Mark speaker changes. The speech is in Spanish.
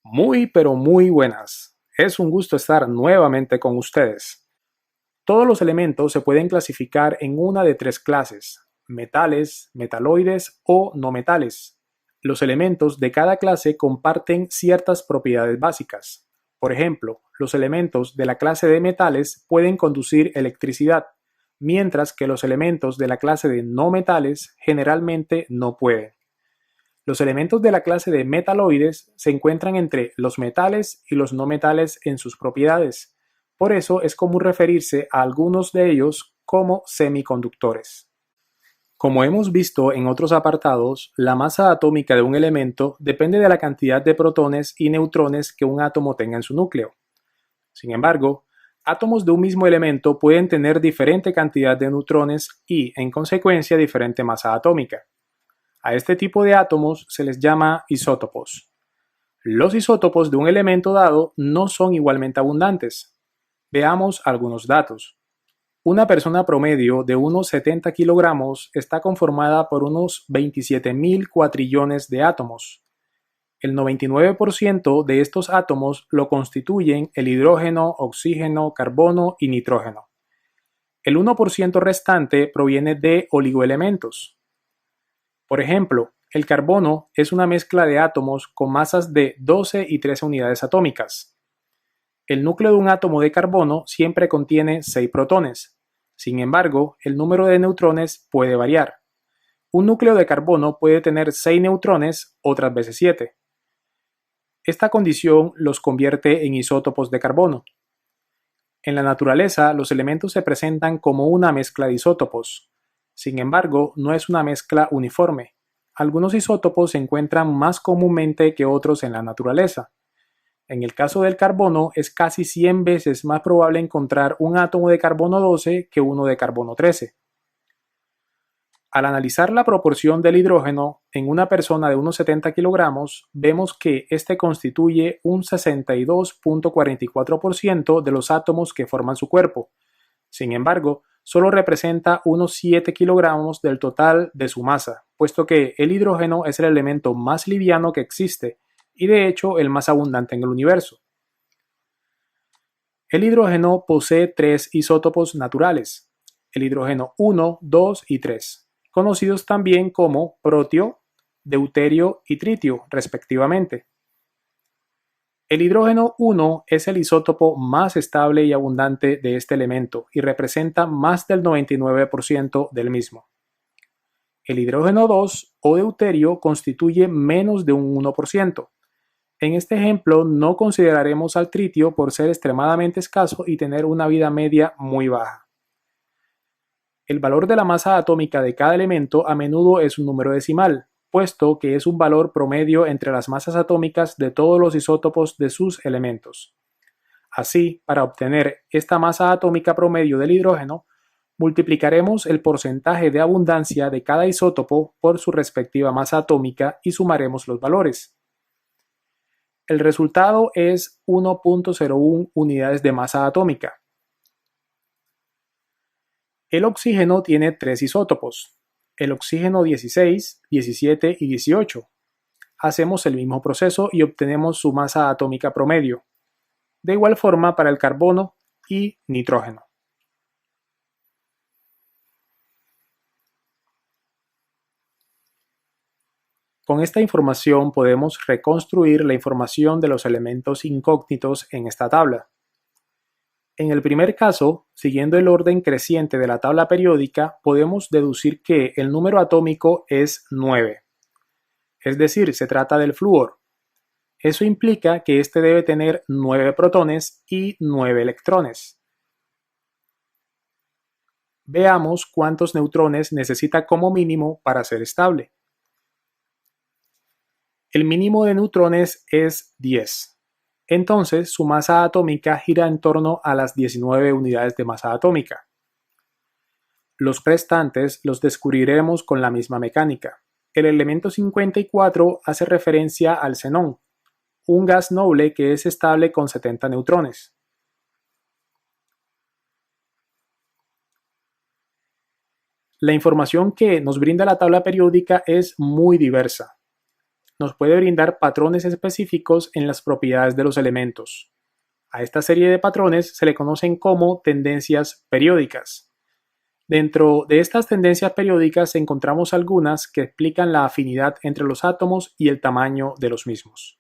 Speaker 1: Muy, pero muy buenas. Es un gusto estar nuevamente con ustedes. Todos los elementos se pueden clasificar en una de tres clases: metales, metaloides o no metales. Los elementos de cada clase comparten ciertas propiedades básicas. Por ejemplo, los elementos de la clase de metales pueden conducir electricidad, mientras que los elementos de la clase de no metales generalmente no pueden. Los elementos de la clase de metaloides se encuentran entre los metales y los no metales en sus propiedades. Por eso es común referirse a algunos de ellos como semiconductores. Como hemos visto en otros apartados, la masa atómica de un elemento depende de la cantidad de protones y neutrones que un átomo tenga en su núcleo. Sin embargo, átomos de un mismo elemento pueden tener diferente cantidad de neutrones y, en consecuencia, diferente masa atómica. A este tipo de átomos se les llama isótopos. Los isótopos de un elemento dado no son igualmente abundantes. Veamos algunos datos. Una persona promedio de unos 70 kilogramos está conformada por unos 27.000 cuatrillones de átomos. El 99% de estos átomos lo constituyen el hidrógeno, oxígeno, carbono y nitrógeno. El 1% restante proviene de oligoelementos. Por ejemplo, el carbono es una mezcla de átomos con masas de 12 y 13 unidades atómicas. El núcleo de un átomo de carbono siempre contiene 6 protones. Sin embargo, el número de neutrones puede variar. Un núcleo de carbono puede tener 6 neutrones, otras veces 7. Esta condición los convierte en isótopos de carbono. En la naturaleza, los elementos se presentan como una mezcla de isótopos. Sin embargo, no es una mezcla uniforme. Algunos isótopos se encuentran más comúnmente que otros en la naturaleza. En el caso del carbono, es casi 100 veces más probable encontrar un átomo de carbono 12 que uno de carbono 13. Al analizar la proporción del hidrógeno en una persona de unos 70 kilogramos, vemos que este constituye un 62.44% de los átomos que forman su cuerpo. Sin embargo, solo representa unos 7 kilogramos del total de su masa, puesto que el hidrógeno es el elemento más liviano que existe y de hecho el más abundante en el universo. El hidrógeno posee 3 isótopos naturales: el hidrógeno 1, 2 y 3, conocidos también como protio, deuterio y tritio, respectivamente. El hidrógeno 1 es el isótopo más estable y abundante de este elemento y representa más del 99% del mismo. El hidrógeno 2 o deuterio constituye menos de un 1%. En este ejemplo no consideraremos al tritio por ser extremadamente escaso y tener una vida media muy baja. El valor de la masa atómica de cada elemento a menudo es un número decimal, puesto que es un valor promedio entre las masas atómicas de todos los isótopos de sus elementos. Así, para obtener esta masa atómica promedio del hidrógeno, multiplicaremos el porcentaje de abundancia de cada isótopo por su respectiva masa atómica y sumaremos los valores. El resultado es 1.01 unidades de masa atómica. El oxígeno tiene 3 isótopos: el oxígeno 16, 17 y 18. Hacemos el mismo proceso y obtenemos su masa atómica promedio. De igual forma para el carbono y nitrógeno. Con esta información podemos reconstruir la información de los elementos incógnitos en esta tabla. En el primer caso, siguiendo el orden creciente de la tabla periódica, podemos deducir que el número atómico es 9. Es decir, se trata del flúor. Eso implica que este debe tener 9 protones y 9 electrones. Veamos cuántos neutrones necesita como mínimo para ser estable. El mínimo de neutrones es 10. Entonces, su masa atómica gira en torno a las 19 unidades de masa atómica. Los restantes los descubriremos con la misma mecánica. El elemento 54 hace referencia al xenón, un gas noble que es estable con 70 neutrones. La información que nos brinda la tabla periódica es muy diversa. nos puede brindar patrones específicos en las propiedades de los elementos. A esta serie de patrones se le conocen como tendencias periódicas. Dentro de estas tendencias periódicas encontramos algunas que explican la afinidad entre los átomos y el tamaño de los mismos.